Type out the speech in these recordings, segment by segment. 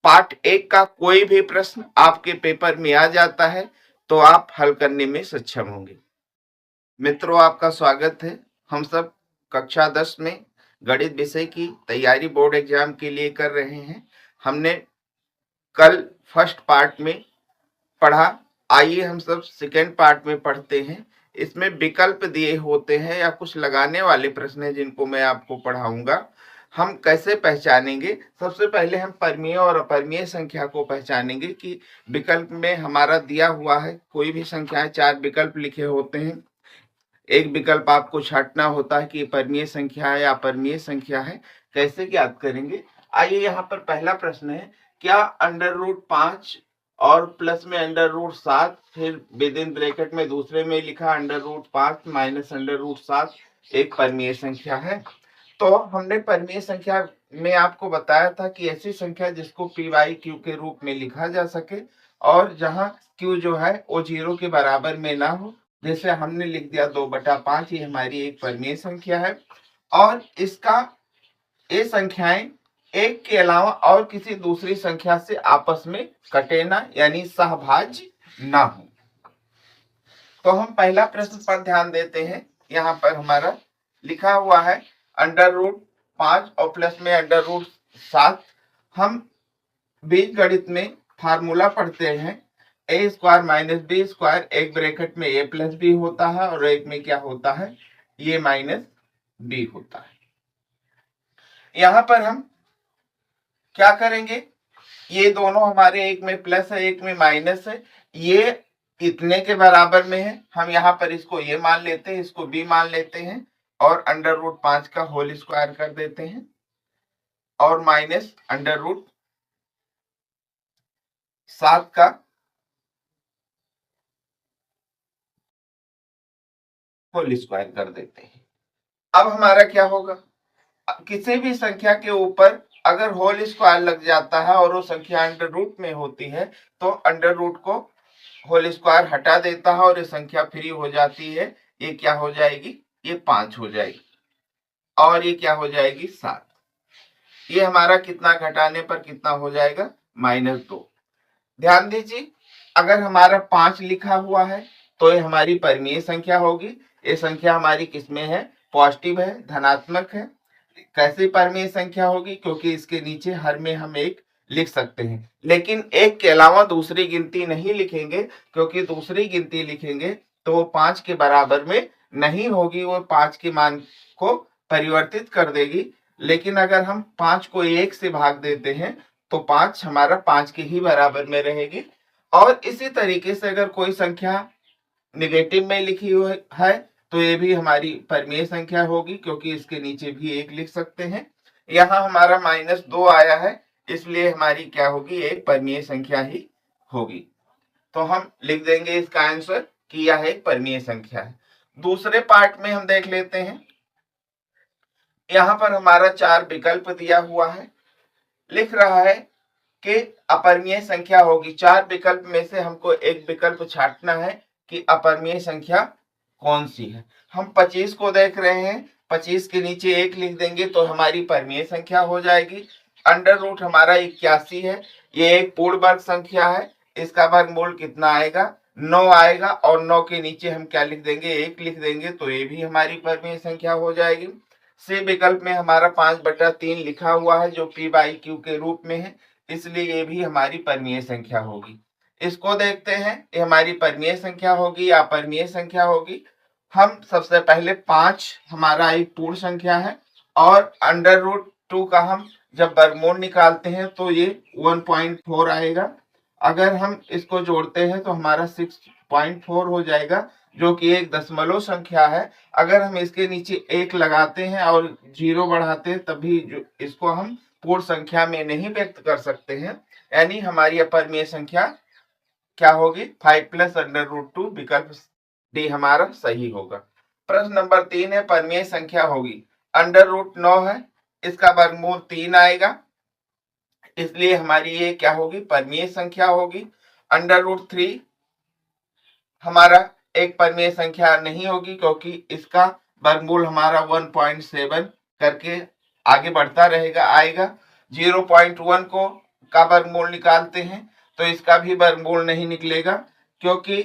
Part 1 का कोई भी प्रश्न आपके पेपर में आ जाता है तो आप हल करने में सक्षम होंगे। मित्रों, आपका स्वागत है। हम सब कक्षा 10 में गणित विषय की तैयारी बोर्ड एग्जाम के लिए कर रहे हैं। हमने कल फर्स्ट पार्ट में पढ़ा, आइए हम सब सेकेंड पार्ट में पढ़ते हैं। इसमें विकल्प दिए होते हैं या कुछ लगाने वाले प्रश्न हैं जिनको मैं आपको पढ़ाऊंगा। हम कैसे पहचानेंगे? सबसे पहले हम परमीय और अपरमीय संख्या को पहचानेंगे कि विकल्प में हमारा दिया हुआ है कोई भी संख्या, 4 विकल्प लिखे होते हैं। एक विकल्प आपको छांटना होता है कि परमीय संख्या है या अपरमीय संख्या है। कैसे ज्ञात करेंगे? आइए यहाँ पर पहला प्रश्न है, क्या √5 और प्लस में √7, फिर विद इन ब्रैकेट में दूसरे में लिखा √5 माइनस √7 एक परमीय संख्या है? तो हमने परमीय संख्या में आपको बताया था कि ऐसी संख्या जिसको पी बाई क्यू के रूप में लिखा जा सके और जहां क्यू जो है वो 0 के बराबर में ना हो। जैसे हमने लिख दिया 2/5, ये हमारी एक परमीय संख्या है और इसका ये संख्याएं एक के अलावा और किसी दूसरी संख्या से आपस में कटे ना, यानी सहभाज्य ना हो। तो हम पहला प्रश्न पर ध्यान देते हैं। यहाँ पर हमारा लिखा हुआ है √5 और प्लस में √7। हम बीजगणित में फार्मूला पढ़ते हैं a² - b², एक ब्रैकेट में a + b होता है और एक में क्या होता है, a - b होता है। यहाँ पर हम क्या करेंगे, ये दोनों हमारे एक में प्लस है एक में माइनस है, ये इतने के बराबर में है। हम यहाँ पर इसको ये मान लेते हैं, इसको b मान लेते हैं और √5 का होल स्क्वायर कर देते हैं और माइनस √7 का होल स्क्वायर कर देते हैं। अब हमारा क्या होगा, किसी भी संख्या के ऊपर अगर होल स्क्वायर लग जाता है और वो संख्या अंडर रूट में होती है तो अंडर रूट को होल स्क्वायर हटा देता है और ये संख्या फ्री हो जाती है। ये क्या हो जाएगी, ये 5 हो जाएगी और ये क्या हो जाएगी, 7। ये हमारा कितना घटाने पर कितना हो जाएगा, -2। ध्यान दीजिए, अगर हमारा 5 लिखा हुआ है तो ये हमारी परमीय संख्या होगी। ये संख्या हमारी किसमें है, पॉजिटिव है, धनात्मक है। कैसी परमीय संख्या होगी, क्योंकि इसके नीचे हर में हम एक लिख सकते हैं, लेकिन एक के अलावा दूसरी गिनती नहीं लिखेंगे, क्योंकि दूसरी गिनती लिखेंगे तो वो 5 के बराबर में नहीं होगी, वो 5 के मान को परिवर्तित कर देगी। लेकिन अगर हम 5 को 1 से भाग देते हैं तो 5 हमारा 5 के ही बराबर में रहेगी। और इसी तरीके से अगर कोई संख्या निगेटिव में लिखी हुई है तो ये भी हमारी परमीय संख्या होगी, क्योंकि इसके नीचे भी 1 लिख सकते हैं। यहाँ हमारा -2 आया है, इसलिए हमारी क्या होगी, एक परमीय संख्या ही होगी। तो हम लिख देंगे इसका आंसर कि यह एक परमीय संख्या है। दूसरे पार्ट में हम देख लेते हैं। यहाँ पर हमारा 4 विकल्प दिया हुआ है, लिख रहा है कि अपरमीय संख्या होगी। 4 विकल्प में से हमको एक विकल्प छांटना है कि अपरमीय संख्या कौन सी है। हम 25 को देख रहे हैं, 25 के नीचे 1 लिख देंगे तो हमारी परमीय संख्या हो जाएगी। अंडर रूट हमारा 81 है, ये एक पूर्ण वर्ग संख्या है, इसका वर्गमूल कितना आएगा, 9 आएगा और 9 के नीचे हम क्या लिख देंगे, 1 लिख देंगे तो ये भी हमारी परमीय संख्या हो जाएगी। सी विकल्प में हमारा 5/3 लिखा हुआ है जो पी बाई क्यू के रूप में है, इसलिए ये भी हमारी परमीय संख्या होगी। इसको देखते हैं, ये हमारी परमीय संख्या होगी या अपरमीय संख्या होगी। हम सबसे पहले 5 हमारा एक पूर्ण संख्या है और √2 का हम जब वर्गमूल निकालते हैं तो ये 1.4 आएगा। अगर हम इसको जोड़ते हैं तो हमारा 6.4 हो जाएगा, जो कि एक दशमलव संख्या है। अगर हम इसके नीचे 1 लगाते हैं और 0 बढ़ाते हैं तभी इसको हम पूर्ण संख्या में नहीं व्यक्त कर सकते हैं, यानी हमारी अपरमीय संख्या क्या होगी, 5 + √2। विकल्प डी हमारा सही होगा। प्रश्न नंबर 3 है, परमीय संख्या होगी, √9 है, इसका वर्गमूल 3 आएगा, इसलिए हमारी ये क्या होगी, परमीय संख्या होगी। √3 हमारा एक परमीय संख्या नहीं होगी, क्योंकि इसका वर्गमूल हमारा 1.7 करके आगे बढ़ता रहेगा, आएगा। 0.1 को का वर्गमूल निकालते हैं तो इसका भी वर्गमूल नहीं निकलेगा, क्योंकि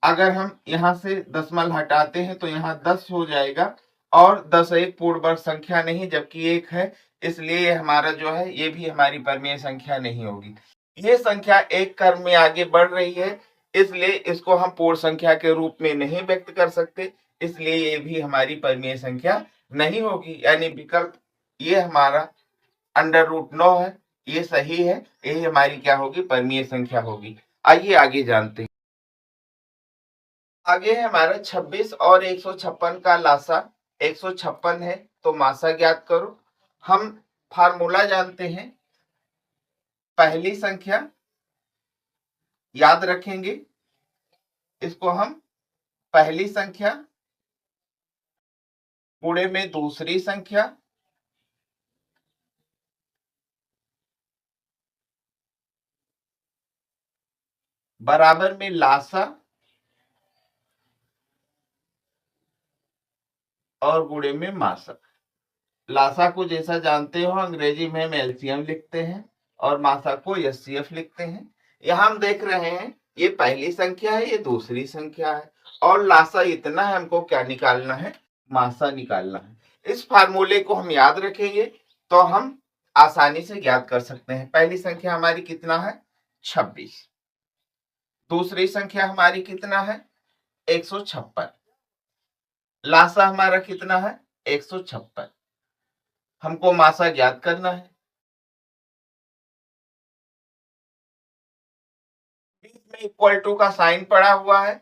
अगर हम यहाँ से दशमलव हटाते हैं तो यहाँ 10 हो जाएगा और 10 एक पूर्ण वर्ग संख्या नहीं जबकि एक है, इसलिए हमारा जो है ये भी हमारी परमेय संख्या नहीं होगी। ये संख्या एक क्रम में आगे बढ़ रही है, इसलिए इसको हम पूर्ण संख्या के रूप में नहीं व्यक्त कर सकते, इसलिए ये भी हमारी परमेय संख्या नहीं होगी। यानी विकल्प ये हमारा √9 है, ये सही है, यही हमारी क्या होगी, परमीय संख्या होगी। आइए आगे जानते हैं। आगे है हमारा 26 और 156 का लासा। 156 है तो मासा ज्ञात करो। हम फार्मूला जानते हैं, पहली संख्या याद रखेंगे, इसको हम पहली संख्या गुणे में दूसरी संख्या बराबर में लासा और गुणे में मासा। लासा को जैसा जानते हो अंग्रेजी में हम एलसीएम लिखते हैं और मासा को एचसीएफ लिखते हैं। यहाँ हम देख रहे हैं ये पहली संख्या है, ये दूसरी संख्या है और लासा इतना है, हमको क्या निकालना है, मासा निकालना है। इस फार्मूले को हम याद रखेंगे तो हम आसानी से ज्ञात कर सकते हैं। पहली संख्या हमारी कितना है, 26। दूसरी संख्या हमारी कितना है, 156। लासा हमारा कितना है, 156। हमको मासा ज्ञात करना है। बीच में इक्वल टू का साइन पड़ा हुआ है,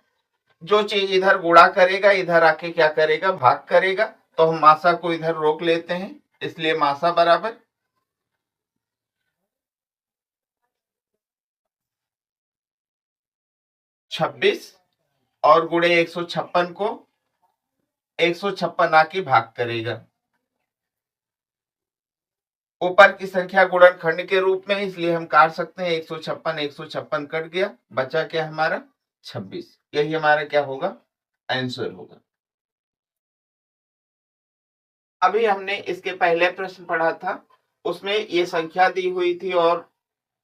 जो चीज इधर गुणा करेगा इधर आके क्या करेगा, भाग करेगा, तो हम मासा को इधर रोक लेते हैं, इसलिए मासा बराबर 26 और गुणे 156 को 156 आके भाग करेगा। ऊपर की संख्या गुणनखंड के रूप में, इसलिए हम काट सकते हैं 156 156 कट गया, बचा क्या हमारा 26। यही हमारा क्या होगा, आंसर होगा। अभी हमने इसके पहले प्रश्न पढ़ा था, उसमें ये संख्या दी हुई थी और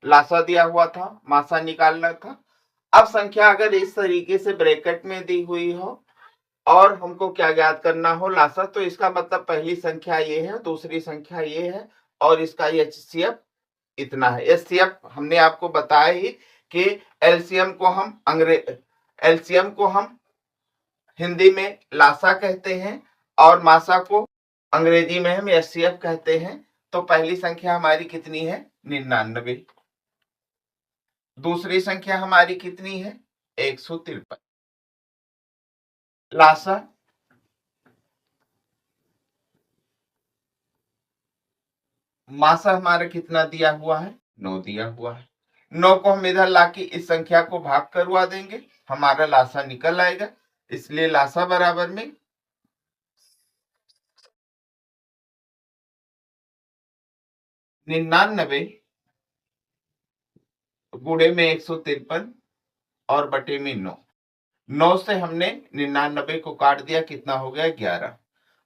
लासा दिया हुआ था, मासा निकालना था। अब संख्या अगर इस तरीके से ब्रैकेट में दी हुई हो और हमको क्या ज्ञात करना हो, लासा, तो इसका मतलब पहली संख्या ये है, दूसरी संख्या ये है और इसका एचसीएफ इतना है। एचसीएफ हमने आपको बताया ही कि एलसीएम को हम हिंदी में लासा कहते हैं और मासा को अंग्रेजी में हम एचसीएफ कहते हैं। तो पहली संख्या हमारी कितनी है, 99। दूसरी संख्या हमारी कितनी है, 153। लासा मासा हमारा कितना दिया हुआ है, 9 दिया हुआ है। 9 को हम इधर लाके इस संख्या को भाग करवा देंगे, हमारा लासा निकल आएगा, इसलिए लासा बराबर में 99 गुणे में 153 और बटे में 9। 9 से हमने 99 को काट दिया, कितना हो गया, 11।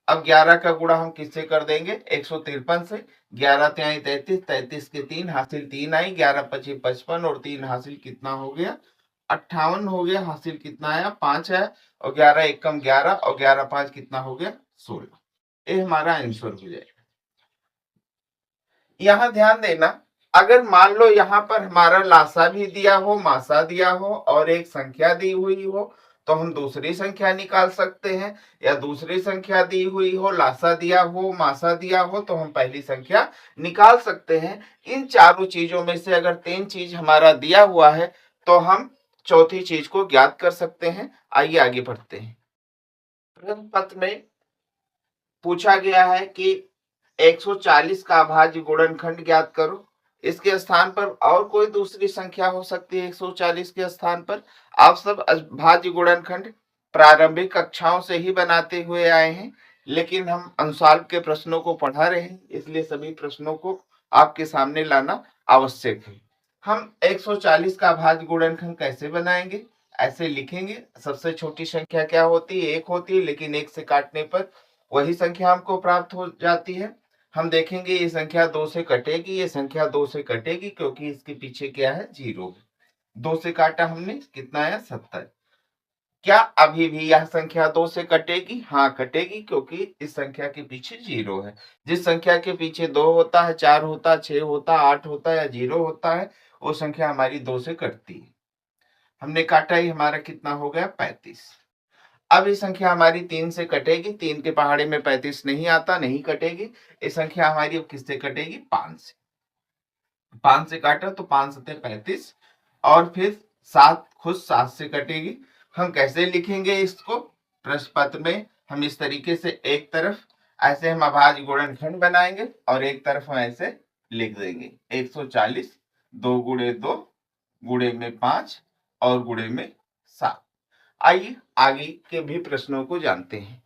अब 11 का गुणा हम किससे कर देंगे, 153 से। 11 त्याई 33, 33 के 3 हासिल 3 आई, 11 पची 55 और 3 हासिल कितना हो गया, 58 हो गया। हासिल कितना आया, 5 आया और 11 एक कम 11 और 11 5 कितना हो गया, 16। ये हमारा आंसर हो जाएगा। यहाँ ध्यान देना, अगर मान लो यहाँ पर हमारा लासा भी दिया हो, मासा दिया हो और एक संख्या दी हुई हो, तो हम दूसरी संख्या निकाल सकते हैं, या दूसरी संख्या दी हुई हो, लासा दिया हो, मासा दिया हो, तो हम पहली संख्या निकाल सकते हैं। इन चारों चीजों में से अगर 3 चीज हमारा दिया हुआ है तो हम चौथी चीज को ज्ञात कर सकते हैं। आइए आगे बढ़ते हैं। प्रश्न पत्र में पूछा गया है कि 140 का अभाज्य गुणनखंड ज्ञात करो। इसके स्थान पर और कोई दूसरी संख्या हो सकती है, 140 के स्थान पर। आप सब अभाज्य गुणनखंड प्रारंभिक कक्षाओं से ही बनाते हुए आए हैं, लेकिन हम अनुसार के प्रश्नों को पढ़ा रहे हैं, इसलिए सभी प्रश्नों को आपके सामने लाना आवश्यक है। हम 140 का अभाज्य गुणनखंड कैसे बनाएंगे, ऐसे लिखेंगे। सबसे छोटी संख्या क्या होती है, 1 होती है, लेकिन 1 से काटने पर वही संख्या हमको प्राप्त हो जाती है। हम देखेंगे ये संख्या 2 से कटेगी, ये संख्या 2 से कटेगी क्योंकि इसके पीछे क्या है, 0 है। 2 से काटा हमने, कितना आया, 70। क्या अभी भी यह संख्या 2 से कटेगी? हाँ कटेगी, क्योंकि इस संख्या के पीछे 0 है। जिस संख्या के पीछे 2 होता है, 4 होता है, 6 होता है, 8 होता है या 0 होता है, वो संख्या हमारी 2 से कटती है। हमने काटा ही, हमारा कितना हो गया, 35। अब ये संख्या हमारी 3 से कटेगी, 3 के पहाड़े में 35 नहीं आता, नहीं कटेगी। ये संख्या हमारी अब किससे कटेगी, 5 से। 5 से काटा तो 5 सते 35, और फिर 7 खुद 7 से कटेगी। हम कैसे लिखेंगे इसको, प्रश्न पत्र में हम इस तरीके से एक तरफ ऐसे हम अभाज्य गुणनखंड बनाएंगे और एक तरफ हम ऐसे लिख देंगे 140, 2 गुणे 2 गुणे में 5 और गुणे में 7। आइए आगे के भी प्रश्नों को जानते हैं।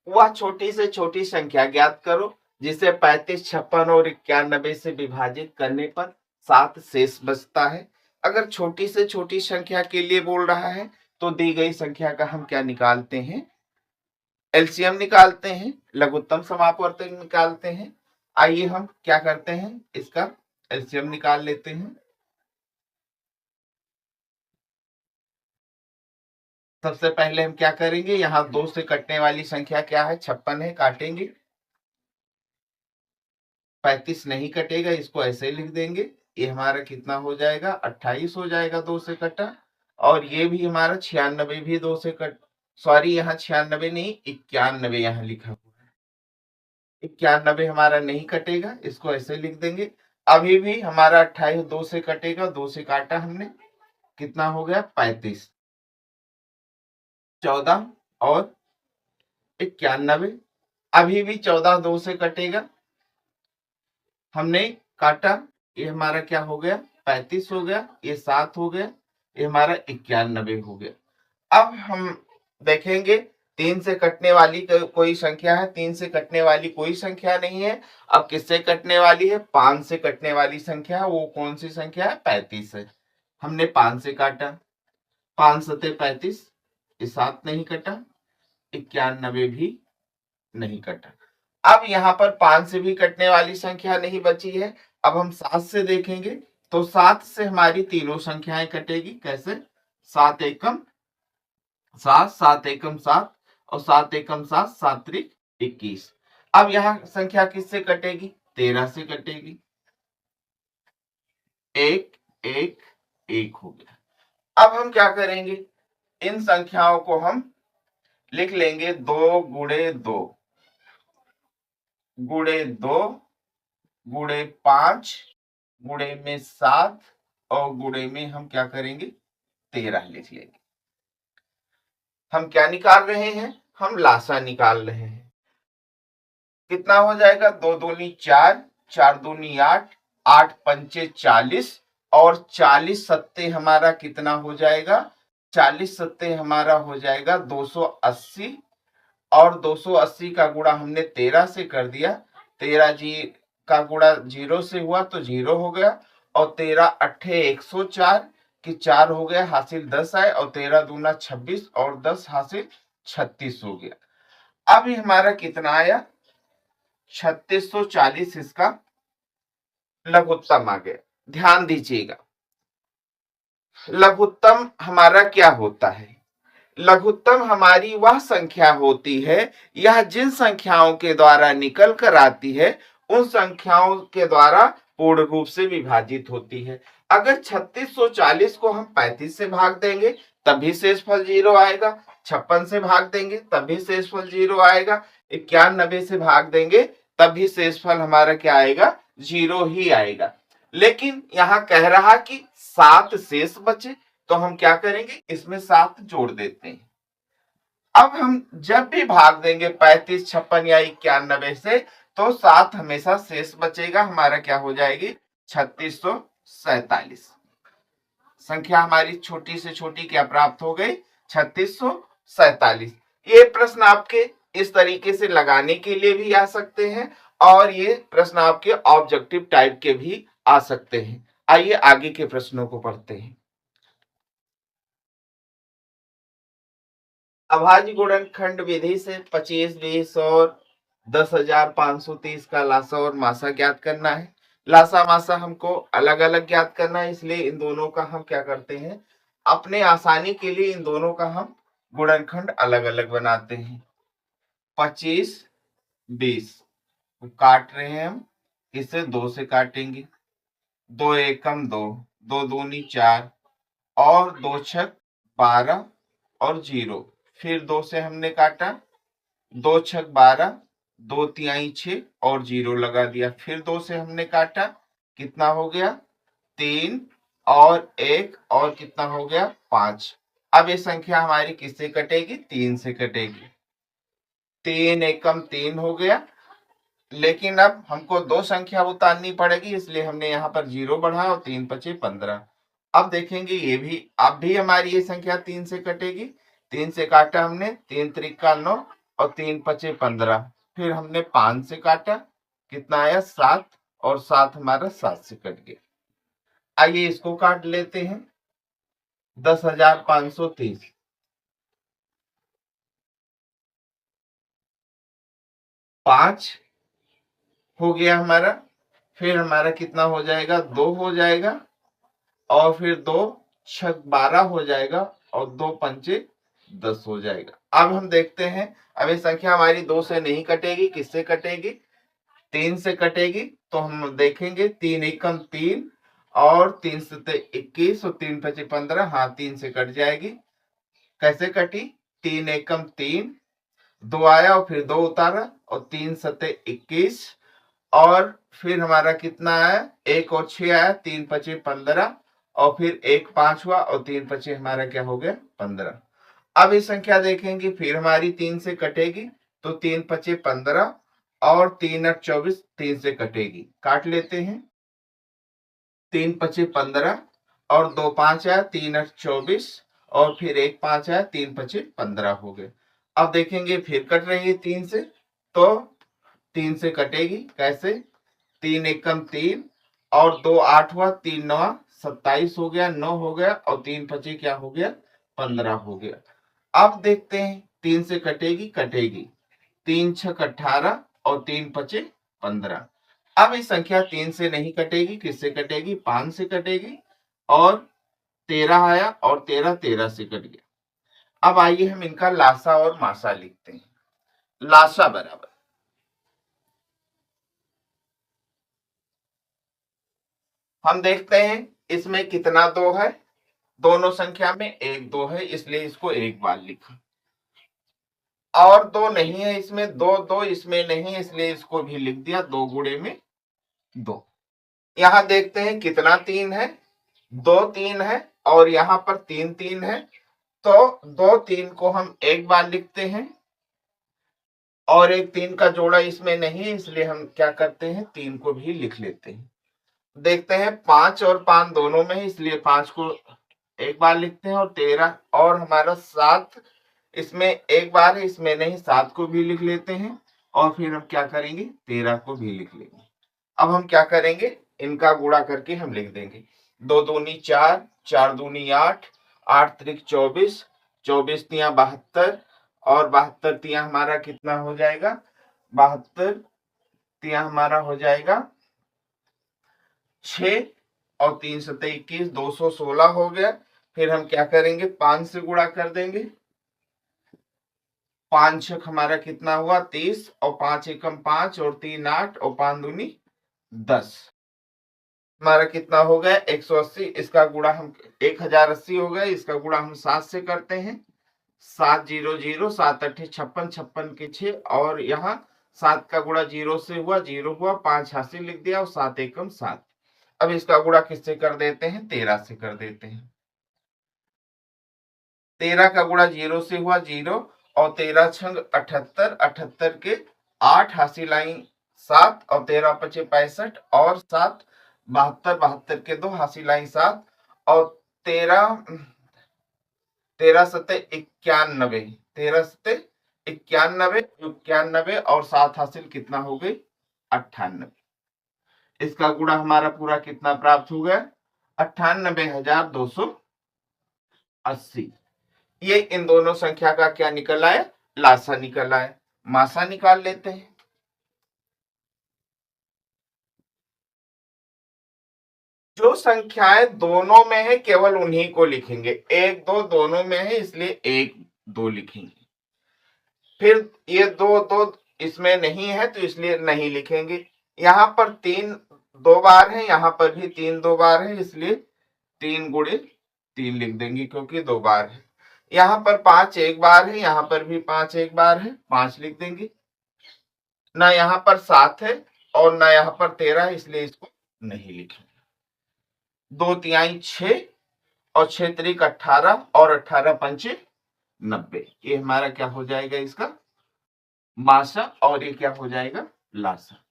वह छोटी से छोटी संख्या ज्ञात करो जिसे 35, 56 और 91 से विभाजित करने पर 7 शेष बचता है। अगर छोटी से छोटी संख्या के लिए बोल रहा है तो दी गई संख्या का हम क्या निकालते हैं, एलसीएम निकालते हैं, लघुत्तम समापवर्तक निकालते हैं। आइए हम क्या करते हैं, इसका एलसीएम निकाल लेते हैं। सबसे पहले हम क्या करेंगे, यहाँ 2 से कटने वाली संख्या क्या है, 56 है, काटेंगे। 35 नहीं कटेगा, इसको ऐसे लिख देंगे। ये हमारा कितना हो जाएगा, 28 हो जाएगा 2 से कटा। और ये भी हमारा 96 भी 2 से कट, सॉरी यहाँ 96 नहीं, 91 यहाँ लिखा हुआ है। 91 हमारा नहीं कटेगा, इसको ऐसे लिख देंगे। अभी भी हमारा 28 2 से कटेगा, 2 से काटा हमने, कितना हो गया, 35। 14 और 91, अभी भी 14 2 से कटेगा, हमने काटा, ये हमारा क्या हो गया, 35 हो गया, ये 7 हो गया, ये हमारा 91 हो गया। अब हम देखेंगे 3 से कटने वाली कोई संख्या है, 3 से कटने वाली कोई संख्या नहीं है। अब किससे कटने वाली है, 5 से कटने वाली संख्या है। वो कौन सी संख्या है, 35 है। हमने 5 से काटा, 5 सते 35, ये 7 नहीं कटा, 91 भी नहीं कटा। अब यहाँ पर 5 से भी कटने वाली संख्या नहीं बची है। अब हम 7 से देखेंगे तो 7 से हमारी तीनों संख्याएं कटेगी। कैसे, 7 एकम 7, 7 एकम 7 और 7 एकम 7, 7 त्रिक 21। अब यहाँ संख्या किससे कटेगी, 13 से कटेगी। 1 1 1 हो गया। अब हम क्या करेंगे, इन संख्याओं को हम लिख लेंगे 2 गुणे 2 गुणे 2 गुणे 5 गुणे में 7 और गुणे में हम क्या करेंगे, 13 लिख लेंगे। हम क्या निकाल रहे हैं, हम लासा निकाल रहे हैं। कितना हो जाएगा, 2 दूनी 4, 4 दूनी 8, 8 पंचे 40 और 40 सत्ते हमारा कितना हो जाएगा, 40 सत्ते हमारा हो जाएगा 280। और 280 का गुणा हमने 13 से कर दिया, 13 जी का गुणा 0 से हुआ तो 0 हो गया, और 13 अट्ठे 104 कि 4 हो गया, हासिल 10 आए, और 13 दूना 26 और 10 हासिल 36 हो गया। अब हमारा कितना आया, 3640 इसका लघुत्तम आ गया। ध्यान दीजिएगा, लघुत्तम हमारा क्या होता है, लघुत्तम हमारी वह संख्या होती है, यह जिन संख्याओं के द्वारा निकल कर आती है उन संख्याओं के द्वारा पूर्ण रूप से विभाजित होती है। अगर 3640 को हम 35 से भाग देंगे तब भी शेषफल 0 आएगा, 56 से भाग देंगे तब भी शेषफल 0 आएगा, 91 से भाग देंगे तब भी शेषफल हमारा क्या आएगा, 0 ही आएगा। लेकिन यहाँ कह रहा कि 7 शेष बचे, तो हम क्या करेंगे, इसमें 7 जोड़ देते हैं। अब हम जब भी भाग देंगे 35, 56 या 91 से, तो 7 हमेशा शेष बचेगा, हमारा क्या हो जाएगी, 3647। संख्या हमारी छोटी से छोटी क्या प्राप्त हो गई, 3647। ये प्रश्न आपके इस तरीके से लगाने के लिए भी आ सकते हैं और ये प्रश्न आपके ऑब्जेक्टिव टाइप के भी आ सकते हैं। आइए आगे के प्रश्नों को पढ़ते हैं। अभाज्य गुणनखंड विधि से 25, 20 और 10,530 का लासा और मासा ज्ञात करना है। लासा मासा हमको अलग अलग ज्ञात करना है, इसलिए इन दोनों का हम क्या करते हैं, अपने आसानी के लिए इन दोनों का हम गुणनखंड अलग अलग बनाते हैं। 25 20 काट रहे हैं हम, इसे 2 से काटेंगे, 2 एकम 2, 2 दूनी 4 और 2 छक 12 और 0, फिर 2 से हमने काटा, 2 छक 12, 2 तिहाई 6 और 0 लगा दिया, फिर 2 से हमने काटा, कितना हो गया 3 और 1 और कितना हो गया 5। अब ये संख्या हमारी किससे कटेगी, 3 से कटेगी। 3 एकम 3 हो गया, लेकिन अब हमको दो संख्या उतारनी पड़ेगी, इसलिए हमने यहाँ पर 0 बढ़ाया और 3 पचे 15। अब देखेंगे ये भी, अब भी हमारी ये संख्या 3 से कटेगी। 3 से काटा हमने, 3 त्रिका 9 और 3 पचे 15, फिर हमने 5 से काटा, कितना आया 7 और 7 हमारा 7 से कट गया। आइए इसको काट लेते हैं, 10,530 5 हो गया हमारा, फिर हमारा कितना हो जाएगा 2 हो जाएगा और फिर 2 छक 12 हो जाएगा और 2 पंचे 10 हो जाएगा। अब हम देखते हैं, अब ये संख्या हमारी 2 से नहीं कटेगी, किससे कटेगी, 3 से कटेगी। तो हम देखेंगे 3 एकम 3 और 3 सते 21 और 3 पचे 15, हाँ 3 से कट जाएगी। कैसे कटी, 3 एकम 3, 2 आया और फिर 2 उतारा और 3 सते 21 और फिर हमारा कितना आया 1 और 6 आया, 3 पचे 15 और फिर 1 5 हुआ और 3 पचे हमारा क्या हो गया 15। अब इस संख्या देखेंगे, फिर हमारी 3 से कटेगी, तो 3 पचे 15 और 3 8 24, 3 से कटेगी, काट लेते हैं। 3 पचे 15 और 2 5 आया, 3 8 24 और फिर 1 5 आया, 3 पचे 15 हो गए। अब देखेंगे फिर कट रही है 3 से, तो 3 से कटेगी, कैसे, 3 एकम 3 और 2 8 हुआ, 3 9 27 हो गया, 9 हो गया और 3 पचे क्या हो गया 15 हो गया। अब देखते हैं 3 से कटेगी, कटेगी, 3 छक 18 और 3 पचे 15। अब इस संख्या 3 से नहीं कटेगी, किससे कटेगी, 5 से कटेगी और 13 आया और 13 13 से कट गया। अब आइए हम इनका लासा और मासा लिखते हैं। लासा बराबर, हम देखते हैं इसमें कितना 2 है, दोनों संख्या में 1 2 है, इसलिए इसको एक बार लिखा, और 2 नहीं है इसमें, 2 2 इसमें नहीं है, इसलिए इसको भी लिख दिया, 2 गुणे में 2। यहां देखते हैं कितना 3 है, 2 3 है और यहां पर 3 3 है, तो 2 3 को हम एक बार लिखते हैं और एक 3 का जोड़ा इसमें नहीं है, इसलिए हम क्या करते हैं 3 को भी लिख लेते हैं। देखते हैं 5 और 5 दोनों में है, इसलिए 5 को एक बार लिखते हैं और 13 और हमारा 7 इसमें एक बार है, इसमें नहीं, 7 को भी लिख लेते हैं और फिर हम क्या करेंगे 13 को भी लिख लेंगे। अब हम क्या करेंगे, इनका गुणा करके हम लिख देंगे, 2 दूनी 4, 4 दूनी 8, 8 त्रिक 24, 24 तिया 72 और 72 तिया हमारा कितना हो जाएगा, 72 तिया हमारा हो जाएगा 6 और 3 सते 21, 216 हो गया। फिर हम क्या करेंगे 5 से गुणा कर देंगे, 5 छक हमारा कितना हुआ 30 और 5 एकम 5 और 3 8 और 5 दूनी 10, हमारा कितना हो गया 180। इसका गुणा हम 1080 हो गया, इसका गुणा हम 7 से करते हैं, 7 0 0, 7 अट्ठे 56, 56 के 6 और यहाँ 7 का गुणा 0 से हुआ, 0 हुआ, 5 हासिल लिख दिया और 7 एकम 7। अब इसका गुणा किससे कर देते हैं, 13 से कर देते हैं। 13 का गुणा 0 से हुआ 0 और 13 छंग 78, 78 के 8 हासिल आई 7 और 13 पचे 65 और 7 72, 72 के 2 हासिल आई 7 और 13 13 सते 91, 13 सते 91, 91 और 7 हासिल कितना हो गई 98। इसका गुणा हमारा पूरा कितना प्राप्त हो गया 98,280। ये इन दोनों संख्या का क्या निकल आया, लासा निकल आया। मासा निकाल लेते हैं। जो संख्याएं दोनों में है केवल उन्हीं को लिखेंगे, 1 2 दोनों में है इसलिए 1 2 लिखेंगे। फिर ये 2 2 इसमें नहीं है तो इसलिए नहीं लिखेंगे। यहाँ पर 3 2 बार है, यहाँ पर भी 3 2 बार है इसलिए 3 गुणे 3 लिख देंगे क्योंकि 2 बार है। यहाँ पर 5 एक बार है, यहाँ पर भी 5 एक बार है, 5 लिख देंगे। ना यहाँ पर 7 है और ना यहाँ पर 13 है इसलिए इसको नहीं लिखेंगे। 2 तिहाई 6 और 6 त्रिक 18 और 18 पंचे 90, ये हमारा क्या हो जाएगा इसका मासा और ये क्या हो जाएगा लासा।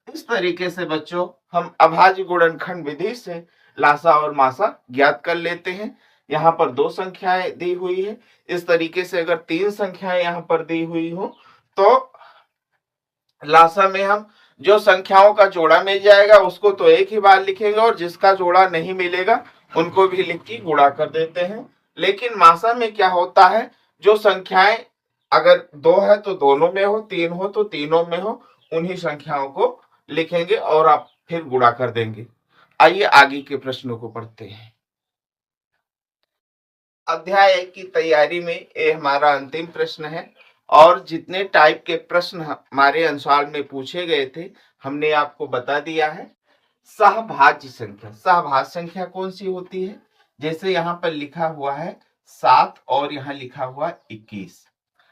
इस तरीके से बच्चों हम अभाज्य गुणनखंड विधि से लासा और मासा ज्ञात कर लेते हैं। यहाँ पर 2 संख्याएं दी हुई है, इस तरीके से अगर 3 संख्याएं यहाँ पर दी हुई हो तो लासा में हम जो संख्याओं का जोड़ा मिल जाएगा उसको तो एक ही बार लिखेंगे और जिसका जोड़ा नहीं मिलेगा उनको भी लिख के गुणा कर देते हैं। लेकिन मासा में क्या होता है, जो संख्याएं अगर 2 है तो दोनों में हो, 3 हो तो तीनों में हो, उन्हीं संख्याओं को लिखेंगे और आप फिर गुणा कर देंगे। आइए आगे के प्रश्नों को पढ़ते हैं। अध्याय 1 की तैयारी में ये हमारा अंतिम प्रश्न है और जितने टाइप के प्रश्न हमारे अनुसार में पूछे गए थे हमने आपको बता दिया है। सहभाज्य संख्या, सहभाज्य संख्या कौन सी होती है, जैसे यहाँ पर लिखा हुआ है 7 और यहाँ लिखा हुआ 21।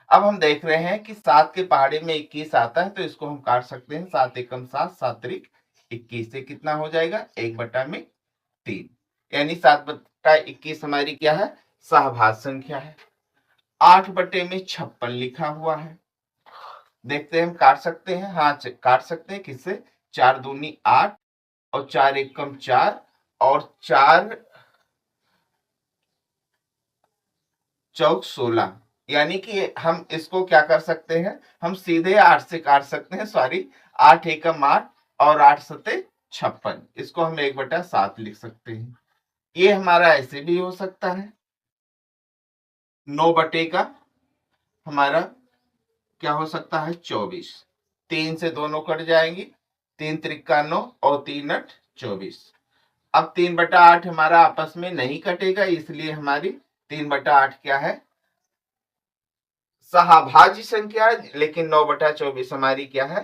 अब हम देख रहे हैं कि 7 के पहाड़े में 21 आता है तो इसको हम काट सकते हैं, 7 एकम 7 7 त्रिक 21 से कितना हो जाएगा 1/3, यानी 7/21 हमारी क्या है सहभाज्य संख्या है। 8/56 लिखा हुआ है, देखते हैं हम काट सकते हैं, हाँ काट सकते हैं, किससे 4 दूनी 8 और 4 एकम 4 और 4 चौक 16, यानी कि हम इसको क्या कर सकते हैं, हम सीधे 8 से काट सकते हैं, सॉरी 8 एकम 8 और 8 सते 56, इसको हम 1/7 लिख सकते हैं। ये हमारा ऐसे भी हो सकता है। 9 बटे का हमारा क्या हो सकता है 24, 3 से दोनों कट जाएंगी, 3 त्रिका 9 और 3 8 24। अब 3/8 हमारा आपस में नहीं कटेगा इसलिए हमारी 3/8 क्या है सहभाज्य संख्या है, लेकिन 9/24 हमारी क्या है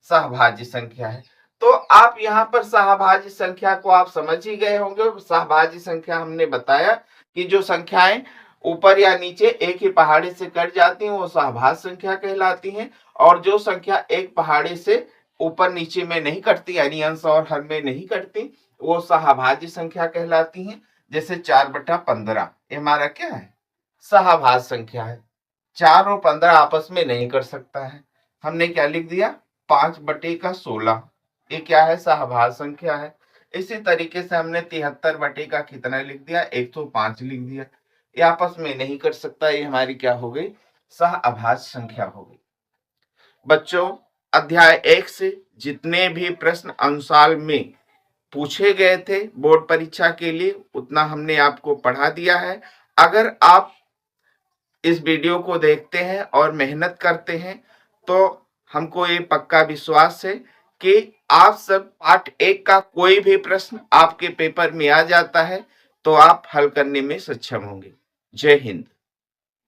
सहभाज्य संख्या है। तो आप यहाँ पर सहभाज्य संख्या को आप समझ ही गए होंगे। सहभाज्य संख्या हमने बताया कि जो संख्याएं ऊपर या नीचे एक ही पहाड़े से कट जाती हैं वो सहभाज्य संख्या कहलाती हैं, और जो संख्या एक पहाड़े से ऊपर नीचे में नहीं कटती यानी अंश और हर में नहीं कटती वो सहभाज्य संख्या कहलाती हैं। जैसे 4/15 ये हमारा क्या है सहभाज्य संख्या है, 4 और 15 आपस में नहीं कर सकता है, हमने क्या लिख दिया 5/16, ये क्या है सहभाज्य संख्या है। इसी तरीके से हमने 73 का कितना लिख दिया 105 लिख दिया, ये आपस में नहीं कर सकता, ये हमारी क्या हो गई सहअभाज्य संख्या हो गई। बच्चों अध्याय 1 से जितने भी प्रश्न अनुसार में पूछे गए थे बोर्ड परीक्षा के लिए उतना हमने आपको पढ़ा दिया है। अगर आप इस वीडियो को देखते हैं और मेहनत करते हैं तो हमको ये पक्का विश्वास है कि आप सब पार्ट 1 का कोई भी प्रश्न आपके पेपर में आ जाता है तो आप हल करने में सक्षम होंगे। जय हिंद।